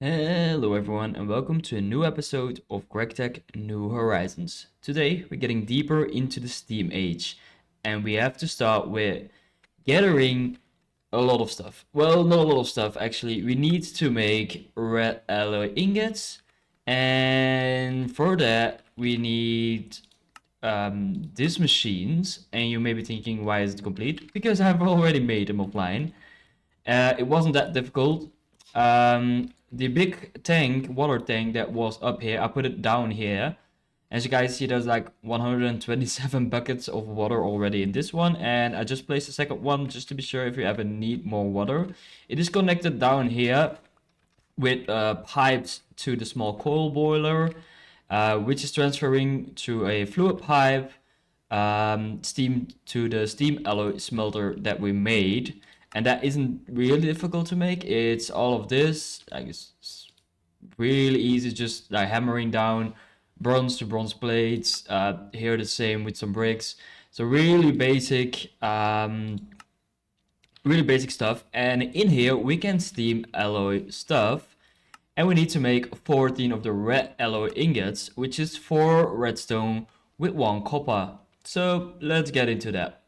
Hello everyone and welcome to a new episode of Gregtech New Horizons. Today we're getting deeper into the Steam age and we have to start with gathering a lot of stuff. Well, not a lot of stuff actually. We need to make red alloy ingots, and for that we need these machines. And you may be thinking, why is it complete? Because I've already made them offline. It wasn't that difficult. The big tank, water tank that was up here, I put it down here. As you guys see, there's like 127 buckets of water already in this one, and I just placed a second one just to be sure if you ever need more water. It is connected down here with pipes to the small coil boiler, which is transferring to a fluid pipe, steam to the steam alloy smelter that we made. And that isn't really difficult to make. It's all of this. Like, it's really easy, just like hammering down bronze to bronze plates. Here the same with some bricks. So really basic stuff. And in here we can steam alloy stuff. And we need to make 14 of the red alloy ingots, which is 4 redstone with 1 copper. So let's get into that.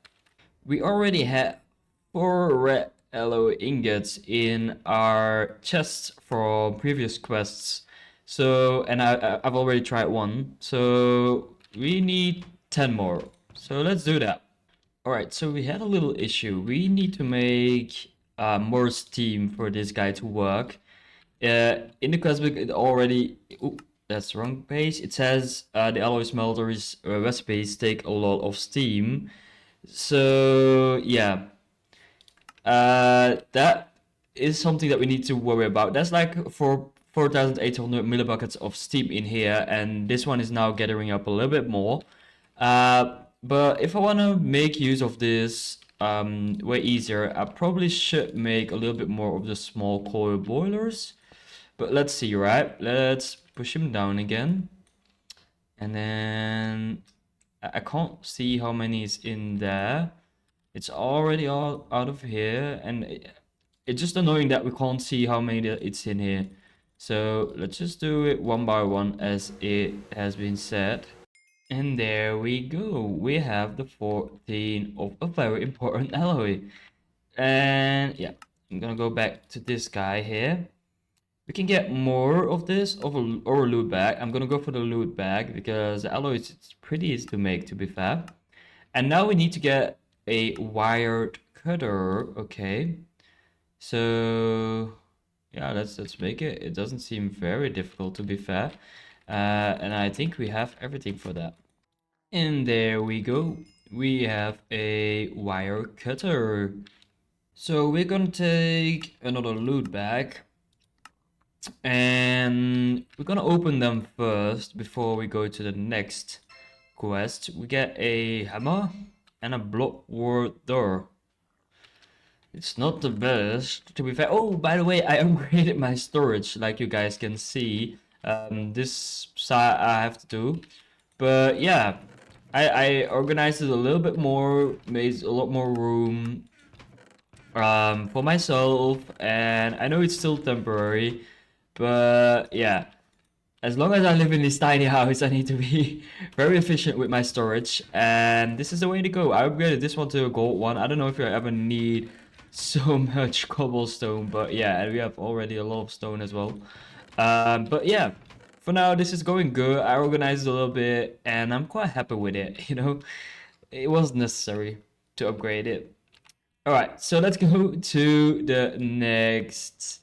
We already have 4 red alloy ingots in our chests from previous quests. So, and I've already tried one. So we need 10 more. So let's do that. Alright, so we had a little issue. We need to make more steam for this guy to work. In the quest book, it already... Ooh, that's the wrong page. It says the alloy smelter's recipes take a lot of steam. So, yeah. That is something that we need to worry about. That's like 4,800 millibuckets of steam in here, and this one is now gathering up a little bit more. But if I want to make use of this way easier, I probably should make a little bit more of the small coil boilers. But let's see, right? Let's push him down again. And then I can't see how many is in there. It's already all out of here, and it's just annoying that we can't see how many it's in here. So let's just do it one by one as it has been said. And there we go. We have the 14 of a very important alloy. And yeah, I'm gonna go back to this guy here. We can get more of this or a loot bag. I'm gonna go for the loot bag because the alloy is pretty easy to make, to be fair. And now we need to get a wired cutter. Okay, so yeah, let's make it. It doesn't seem very difficult, to be fair. And I think we have everything for that. And there we go. We have a wire cutter. So we're gonna take another loot bag, and we're gonna open them first before we go to the next quest. We get a hammer and a blockwork door. It's not the best, to be fair. Oh, by the way, I upgraded my storage, like you guys can see. This side I have to do. But yeah, I organized it a little bit more, made a lot more room for myself. And I know it's still temporary, but yeah. As long as I live in this tiny house, I need to be very efficient with my storage, and this is the way to go. I upgraded this one to a gold one. I don't know if you ever need so much cobblestone, but yeah, and we have already a lot of stone as well. But yeah, for now this is going good. I organized a little bit, and I'm quite happy with it. You know, it was necessary to upgrade it. All right, so let's go to the next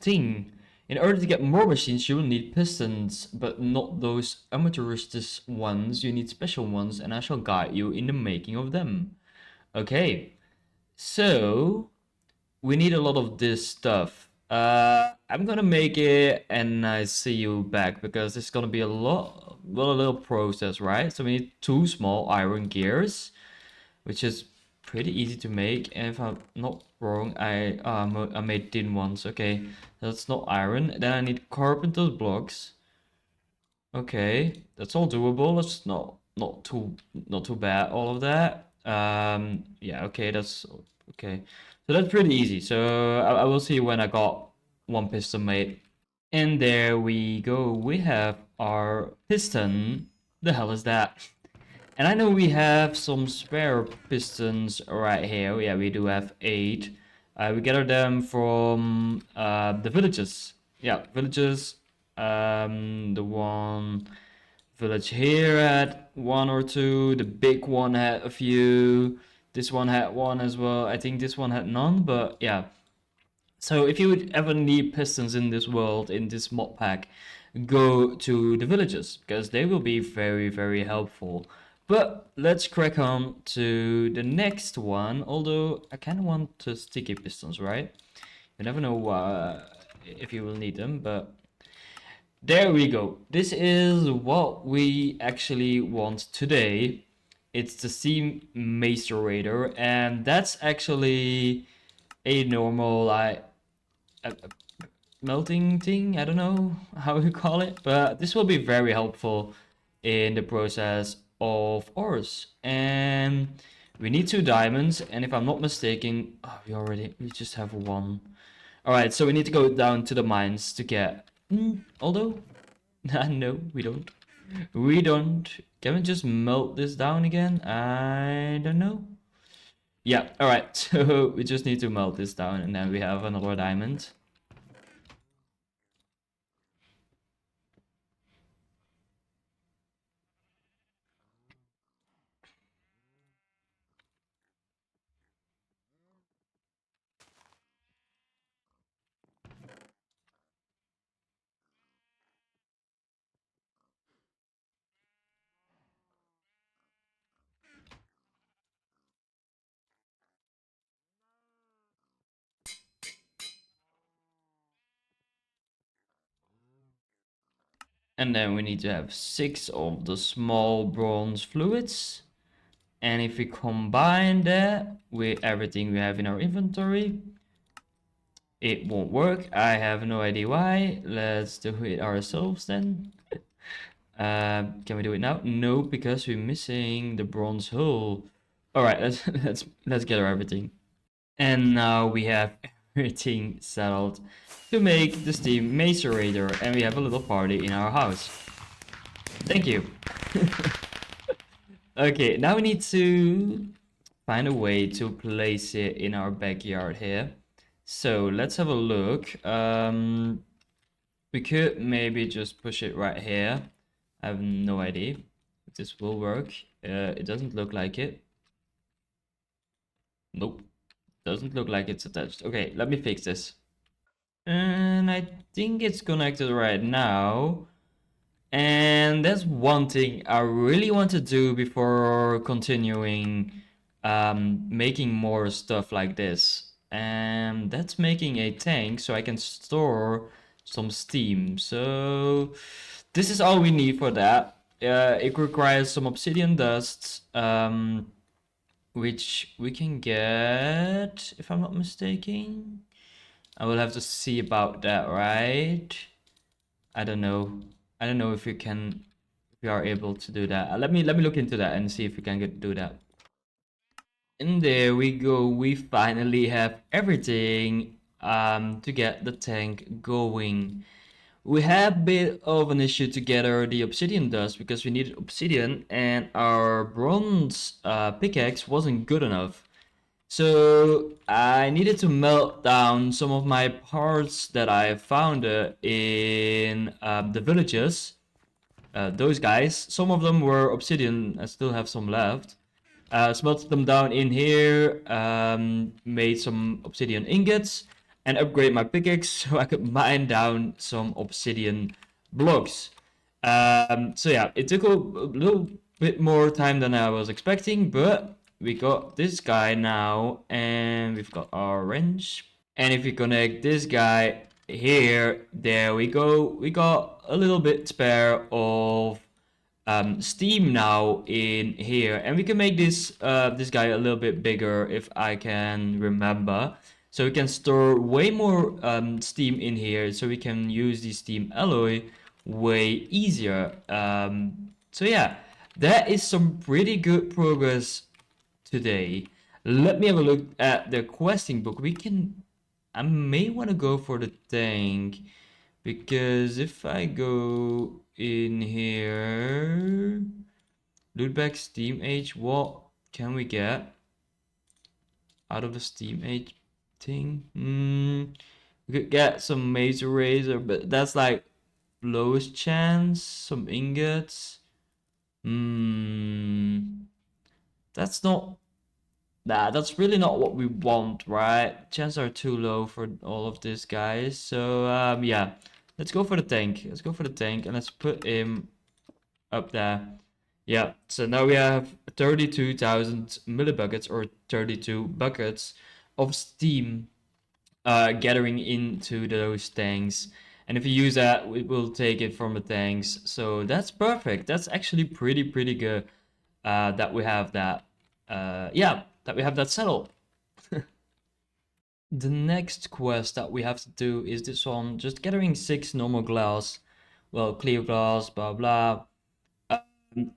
thing. In order to get more machines, you will need pistons, but not those amateurish ones. You need special ones, and I shall guide you in the making of them. Okay, so we need a lot of this stuff. I'm gonna make it, and I see you back because it's gonna be a little process, right? So we need 2 small iron gears, which is pretty easy to make. And if I'm not wrong, I made tin ones. Okay, that's not iron. Then I need carpenter's blocks. Okay, that's all doable. That's not too bad, all of that. Yeah, okay, that's okay. So that's pretty easy. So I will see when I got one piston made. And there we go. We have our piston. The hell is that? And I know we have some spare pistons right here. Yeah, we do have 8. We gather them from the villages. Yeah, villages. The one village here had 1 or 2. The big one had a few. This one had 1 as well. I think this one had none, but yeah. So if you would ever need pistons in this world, in this mod pack, go to the villages, because they will be very, very helpful. But let's crack on to the next one, although I kind of want to sticky pistons, right? You never know if you will need them, but there we go. This is what we actually want today. It's the Steam Macerator, and that's actually a normal, like, a melting thing. I don't know how you call it, but this will be very helpful in the process of ores. And we need 2 diamonds, and if I'm not mistaken, oh, we just have 1. All right, so we need to go down to the mines to get. Although, no, we don't. We don't. Can we just melt this down again? I don't know. Yeah, all right. So we just need to melt this down, and then we have another diamond. And then we need to have 6 of the small bronze fluids. And if we combine that with everything we have in our inventory, it won't work. I have no idea why. Let's do it ourselves then. Can we do it now? No, because we're missing the bronze hull. All right, let's gather everything. And now we have everything settled to make the Steam Macerator, and we have a little party in our house. Thank you. Okay, now we need to find a way to place it in our backyard here. So let's have a look. We could maybe just push it right here. I have no idea if this will work. It doesn't look like it. Nope, doesn't look like it's attached. Okay, let me fix this. And I think it's connected right now. And that's one thing I really want to do before continuing making more stuff like this. And that's making a tank so I can store some steam. So this is all we need for that. It requires some obsidian dust, which we can get, if I'm not mistaken. I will have to see about that, right? I don't know. I don't know if we can, if we are able to do that. Let me look into that and see if we can do that. And there we go. We finally have everything to get the tank going. We had a bit of an issue to gather the obsidian dust because we needed obsidian and our bronze pickaxe wasn't good enough. So I needed to melt down some of my parts that I found in the villages. Those guys, some of them were obsidian. I still have some left. Smelted them down in here, made some obsidian ingots, and upgrade my pickaxe so I could mine down some obsidian blocks. So yeah, it took a little bit more time than I was expecting, but we got this guy now, and we've got our wrench. And if we connect this guy here, there we go. We got a little bit spare of steam now in here, and we can make this this guy a little bit bigger if I can remember. So we can store way more steam in here, so we can use the steam alloy way easier. So yeah, that is some pretty good progress today. Let me have a look at the questing book. I may want to go for the tank, because if I go in here, loot back Steam Age, what can we get out of the Steam Age thing? We could get some Mazer Razor, but that's like lowest chance. Some ingots. That's not. Nah, that's really not what we want, right? Chances are too low for all of this, guys. So yeah, let's go for the tank. Let's go for the tank, and let's put him up there. Yeah, so now we have 32,000 millibuckets, or 32 buckets of steam gathering into those tanks. And if you use that, we will take it from the tanks. So that's perfect. That's actually pretty good that we have that. Yeah, that we have that settled. The next quest that we have to do is this one, just gathering 6 normal glass. Well, clear glass, blah blah.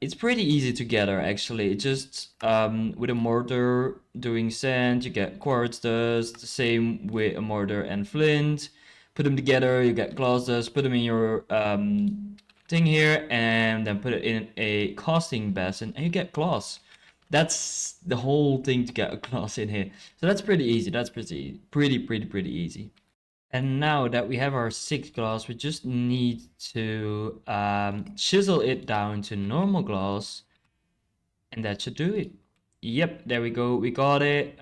It's pretty easy to gather actually. Just with a mortar doing sand, you get quartz dust. The same with a mortar and flint. Put them together, you get glass dust. Put them in your thing here, and then put it in a casting basin, and you get glass. That's the whole thing to get a glass in here. So that's pretty easy. That's pretty easy. And now that we have our 6 glass, we just need to chisel it down to normal glass, and that should do it. Yep, there we go, we got it.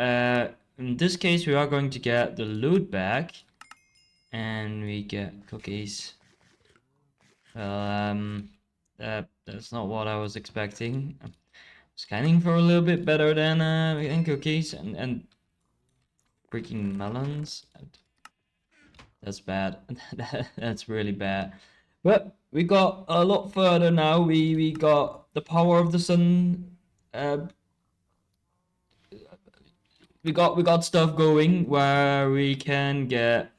In this case, we are going to get the loot back, and we get cookies. That's not what I was expecting. I'm scanning for a little bit better than cookies and freaking melons. That's bad. That's really bad. But we got a lot further now. We got the power of the sun. We got stuff going where we can get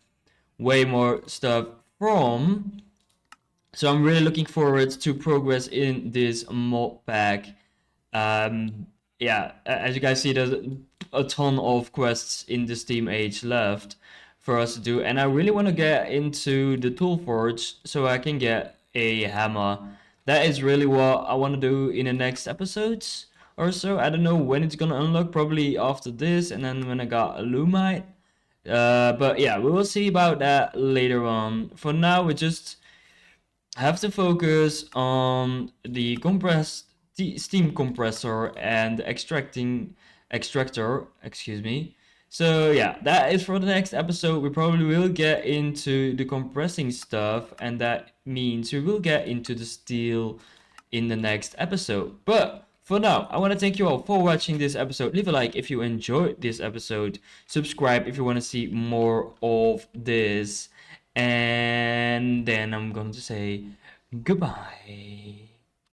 way more stuff from. So I'm really looking forward to progress in this mod pack. Yeah, as you guys see, there's a ton of quests in the Steam Age left for us to do, and I really want to get into the tool forge so I can get a hammer. That is really what I want to do in the next episodes or so. I don't know when it's gonna unlock, probably after this, and then when I got a lumite. But yeah, we will see about that later on. For now, we just have to focus on the steam compressor and extractor, excuse me. So yeah, that is for the next episode. We probably will get into the compressing stuff, and that means we will get into the steel in the next episode. But for now, I want to thank you all for watching this episode. Leave a like if you enjoyed this episode. Subscribe if you want to see more of this. And then I'm going to say goodbye.